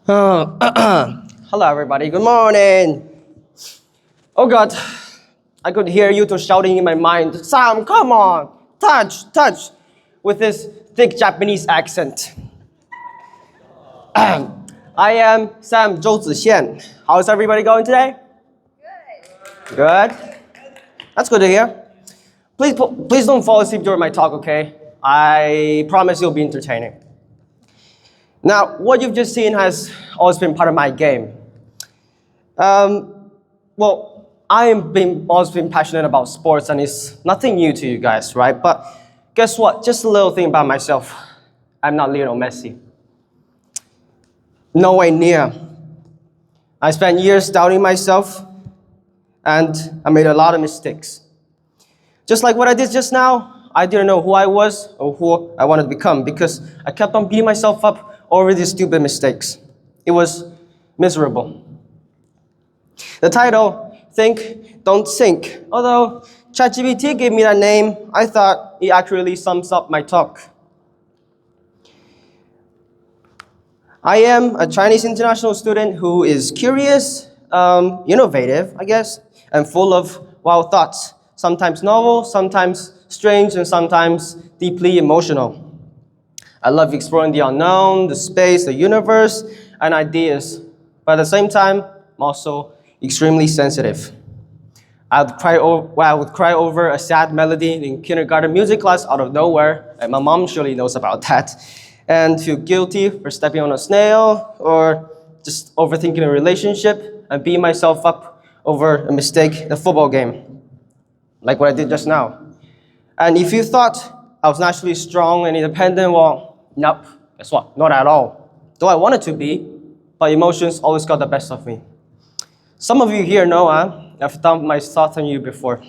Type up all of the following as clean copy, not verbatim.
Hello everybody, good morning. Oh God, I could hear you two shouting in my mind, Sam, come on, touch, with this thick Japanese accent. I am Sam Zhou Zixian. How's everybody going today? Good. That's good to hear. Please don't fall asleep during my talk, okay? I promise it'll be entertaining. Now, what you've just seen has always been part of my game. Well, always been passionate about sports, and it's nothing new to you guys, right? But guess what? Just a little thing about myself. I'm not Lionel Messi. No way near. I spent years doubting myself, and I made a lot of mistakes. Just like what I did just now, I didn't know who I was or who I wanted to become because I kept on beating myself up over these stupid mistakes. It was miserable. The title, Think, Don't Sink. Although ChatGPT gave me that name, I thought it accurately sums up my talk. I am a Chinese international student who is curious, innovative, I guess, and full of wild thoughts. Sometimes novel, sometimes strange, and sometimes deeply emotional. I love exploring the unknown, the space, the universe, and ideas. But at the same time, I'm also extremely sensitive. I would cry over a sad melody in kindergarten music class out of nowhere, and my mom surely knows about that. And feel guilty for stepping on a snail, or just overthinking a relationship, and beat myself up over a mistake in a football game, like what I did just now. And if you thought I was naturally strong and independent, well, nope, guess what? Not at all. Though I wanted to be, but emotions always got the best of me. Some of you here know I've dumped my thoughts on you before.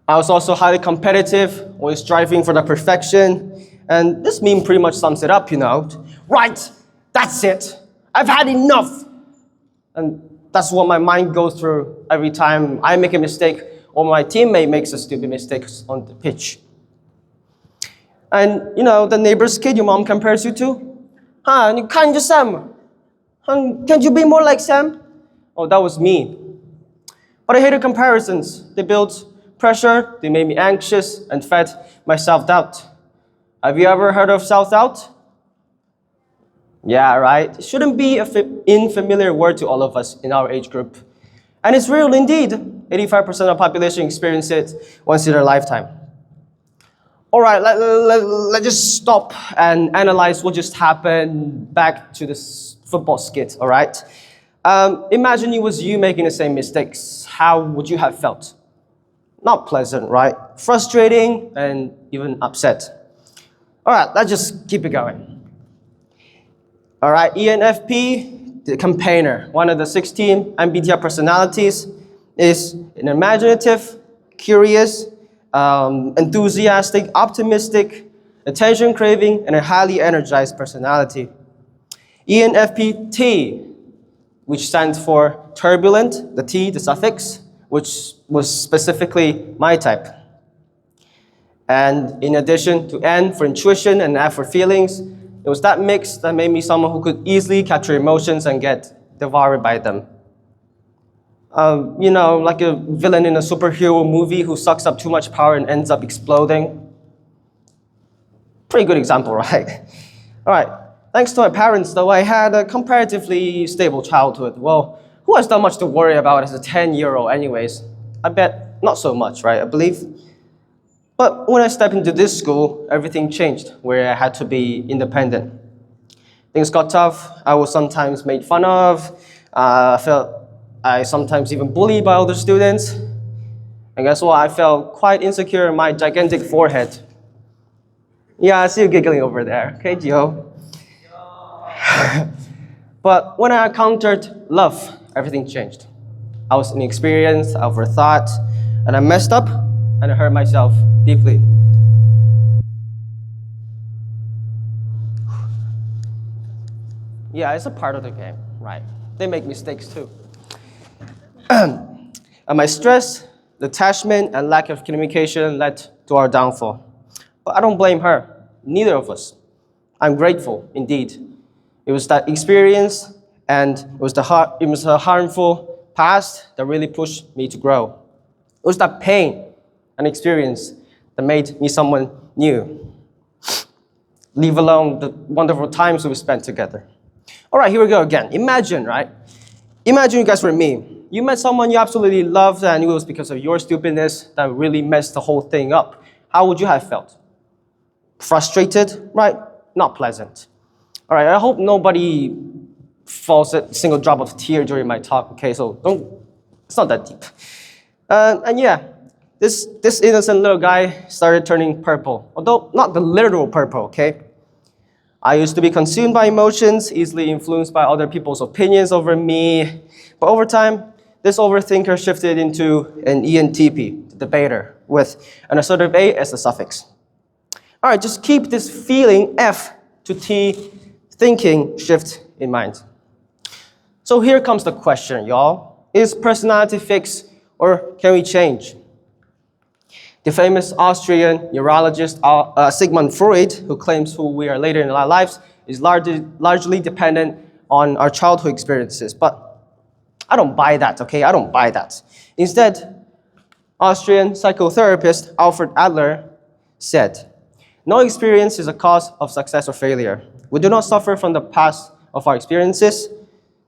I was also highly competitive, always striving for the perfection, and this meme pretty much sums it up, Right, that's it. I've had enough. And that's what my mind goes through every time I make a mistake or my teammate makes a stupid mistake on the pitch. And the neighbor's kid your mom compares you to? You can't just Sam. Can't you be more like Sam? Oh, that was me. But I hated comparisons. They built pressure, they made me anxious, and fed my self-doubt. Have you ever heard of self-doubt? Yeah, right. It shouldn't be an unfamiliar word to all of us in our age group. And it's real indeed. 85% of the population experience it once in their lifetime. All right, let's just stop and analyze what just happened back to this football skit, all right? Imagine it was you making the same mistakes. How would you have felt? Not pleasant, right? Frustrating and even upset. All right, let's just keep it going. All right, ENFP, the campaigner, one of the 16 MBTI personalities, is an imaginative, curious, enthusiastic, optimistic, attention-craving, and a highly energized personality. ENFP-T, which stands for turbulent, the T, the suffix, which was specifically my type. And in addition to N for intuition and F for feelings, it was that mix that made me someone who could easily capture emotions and get devoured by them. Like a villain in a superhero movie who sucks up too much power and ends up exploding. Pretty good example, right? All right, thanks to my parents, though, I had a comparatively stable childhood. Well, who has that much to worry about as a 10-year-old anyways? I bet not so much, right, I believe? But when I stepped into this school, everything changed, where I had to be independent. Things got tough. I was sometimes made fun of. I sometimes even bullied by other students. And guess what? I felt quite insecure in my gigantic forehead. Yeah, I see you giggling over there. Okay, Gio. But when I encountered love, everything changed. I was inexperienced, I overthought, and I messed up, and I hurt myself deeply. Yeah, it's a part of the game, right? They make mistakes too. And my stress, detachment, and lack of communication led to our downfall. But I don't blame her, neither of us. I'm grateful, indeed. It was that experience and it was a harmful past that really pushed me to grow. It was that pain and experience that made me someone new. Leave alone the wonderful times we spent together. All right, here we go again. Imagine, right? Imagine you guys were me. You met someone you absolutely loved and it was because of your stupidnness that really messed the whole thing up. How would you have felt? Frustrated, right? Not pleasant. All right, I hope nobody falls a single drop of tear during my talk, okay? So it's not that deep. And yeah, this innocent little guy started turning purple, although not the literal purple, okay? I used to be consumed by emotions, easily influenced by other people's opinions over me. But over time, this overthinker shifted into an ENTP, the debater, with an assertive A as the suffix. All right, just keep this feeling F to T thinking shift in mind. So here comes the question, y'all. Is personality fixed or can we change? The famous Austrian neurologist Sigmund Freud, who claims who we are later in our lives, is largely dependent on our childhood experiences. But I don't buy that, okay? I don't buy that. Instead, Austrian psychotherapist Alfred Adler said, "No experience is a cause of success or failure. We do not suffer from the past of our experiences,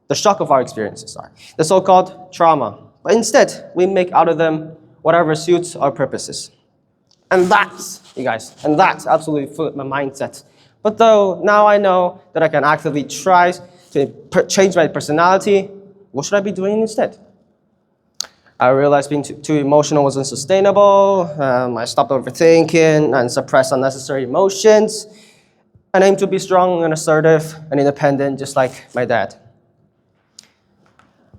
the shock of our experiences, the so-called trauma. But instead, we make out of them whatever suits our purposes." And that's, you guys, and that's absolutely flipped my mindset. But though now I know that I can actively try to change my personality, what should I be doing instead? I realized being too emotional wasn't sustainable. I stopped overthinking and suppressed unnecessary emotions. And aimed to be strong and assertive and independent, just like my dad.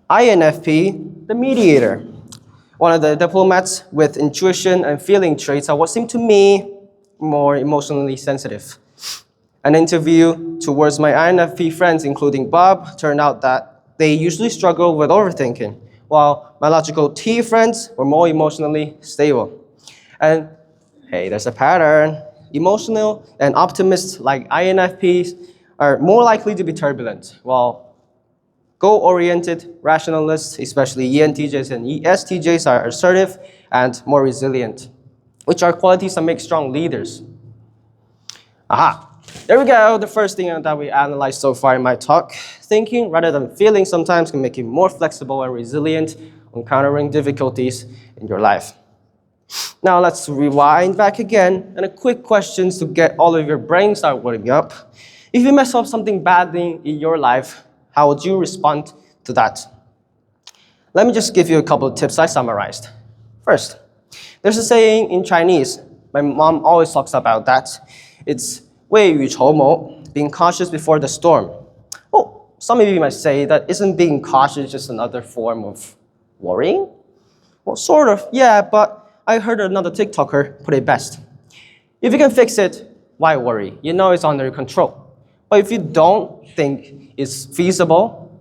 INFP, the mediator. One of the diplomats with intuition and feeling traits are what seemed to me more emotionally sensitive. An interview towards my INFP friends, including Bob, turned out that they usually struggle with overthinking, while my logical T friends were more emotionally stable. And hey, there's a pattern. Emotional and optimists like INFPs are more likely to be turbulent, while goal-oriented rationalists, especially ENTJs and ESTJs, are assertive and more resilient, which are qualities that make strong leaders. Aha, there we go, the first thing that we analyzed so far in my talk. Thinking rather than feeling sometimes can make you more flexible and resilient on countering difficulties in your life. Now let's rewind back again, and a quick question to get all of your brains start warming up. If you mess up something badly in your life, how would you respond to that? Let me just give you a couple of tips I summarized. First, there's a saying in Chinese, my mom always talks about that. It's 未雨绸缪, being cautious before the storm. Oh, some of you might say that isn't being cautious just another form of worrying? Well, sort of, yeah, but I heard another TikToker put it best. If you can fix it, why worry? You know it's under control. But if you don't think it's feasible,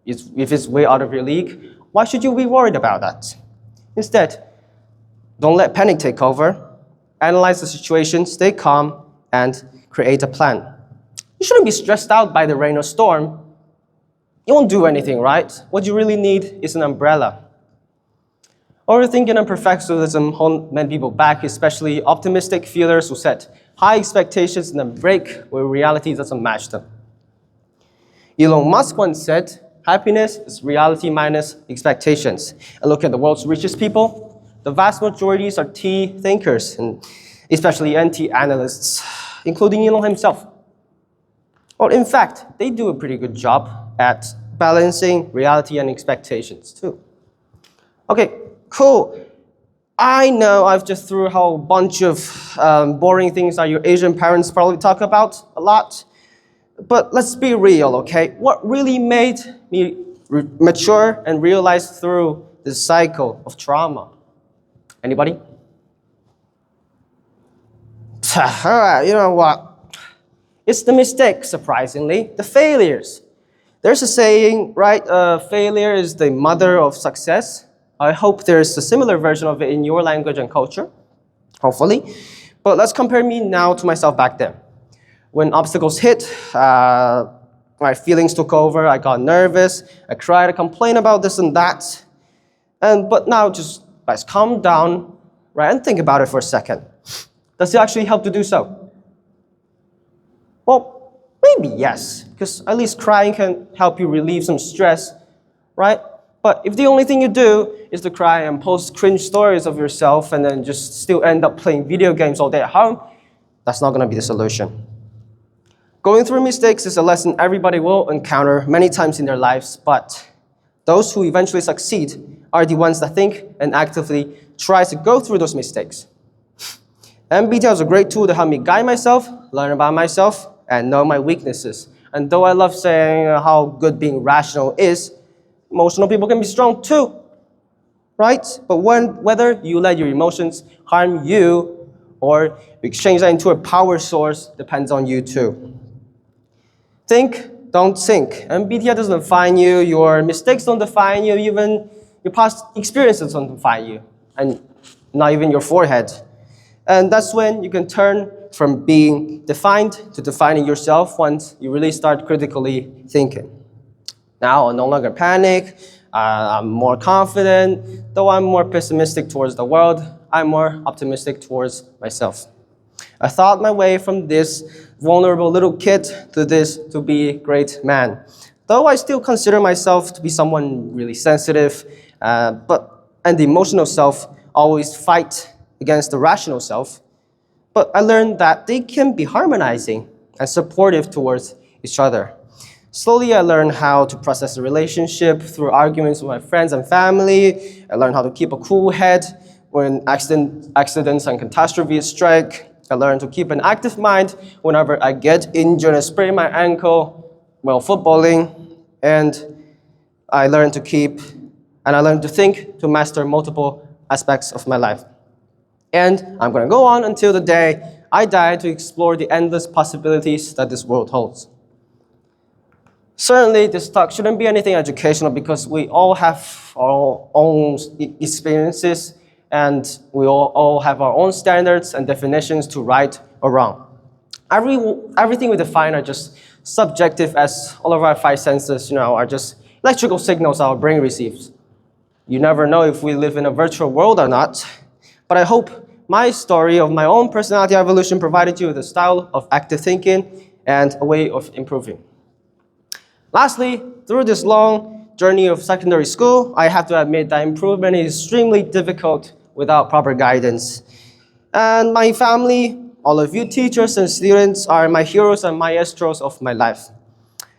if it's way out of your league, why should you be worried about that? Instead, don't let panic take over. Analyze the situation, stay calm, and create a plan. You shouldn't be stressed out by the rain or storm. You won't do anything, right? What you really need is an umbrella. Overthinking and perfectionism hold many people back, especially optimistic feelers who set high expectations and then break where reality doesn't match them. Elon Musk once said, happiness is reality minus expectations. And look at the world's richest people. The vast majorities are T thinkers, and especially NT analysts, including Elon himself. Well, in fact, they do a pretty good job at balancing reality and expectations too. Okay, cool. I know I've just threw a whole bunch of boring things that your Asian parents probably talk about a lot. But let's be real, okay? What really made me mature and realize through this cycle of trauma? Anybody? All right, you know what? It's the mistakes, surprisingly, the failures. There's a saying, right? Failure is the mother of success. I hope there's a similar version of it in your language and culture, hopefully. But let's compare me now to myself back then. When obstacles hit, my feelings took over. I got nervous. I cried. I complained about this and that. But now just guys, calm down, right, and think about it for a second. Does it actually help to do so? Well, maybe yes, because at least crying can help you relieve some stress, right? But if the only thing you do is to cry and post cringe stories of yourself and then just still end up playing video games all day at home, that's not going to be the solution. Going through mistakes is a lesson everybody will encounter many times in their lives, but those who eventually succeed are the ones that think and actively try to go through those mistakes. MBTI is a great tool to help me guide myself, learn about myself, and know my weaknesses. And though I love saying how good being rational is, emotional people can be strong too, right? But whether you let your emotions harm you or exchange that into a power source depends on you too. Think, don't sink. MBTI doesn't define you, your mistakes don't define you, even your past experiences don't define you, and not even your forehead. And that's when you can turn from being defined to defining yourself once you really start critically thinking. Now, I no longer panic, I'm more confident. Though I'm more pessimistic towards the world, I'm more optimistic towards myself. I thought my way from this vulnerable little kid to this to be a great man. Though I still consider myself to be someone really sensitive, and the emotional self always fight against the rational self. But I learned that they can be harmonizing and supportive towards each other. Slowly, I learned how to process a relationship through arguments with my friends and family. I learned how to keep a cool head when accidents and catastrophes strike. I learned to keep an active mind whenever I get injured and sprain my ankle while footballing. And I learned to think to master multiple aspects of my life. And I'm going to go on until the day I die to explore the endless possibilities that this world holds. Certainly, this talk shouldn't be anything educational because we all have our own experiences and we all have our own standards and definitions to right or wrong. Everything we define are just subjective, as all of our five senses, are just electrical signals our brain receives. You never know if we live in a virtual world or not, but I hope my story of my own personality evolution provided you with a style of active thinking and a way of improving. Lastly, through this long journey of secondary school, I have to admit that improvement is extremely difficult without proper guidance. And my family, all of you teachers and students, are my heroes and maestros of my life.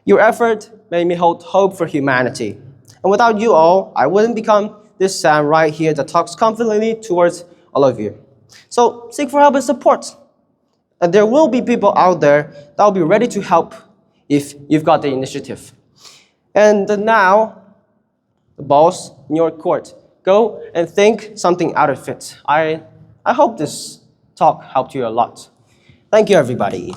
Your effort made me hold hope for humanity. And without you all, I wouldn't become this Sam right here that talks confidently towards all of you. So seek for help and support. And there will be people out there that will be ready to help if you've got the initiative. And now, the ball's in your court. Go and think something out of it. I hope this talk helped you a lot. Thank you, everybody.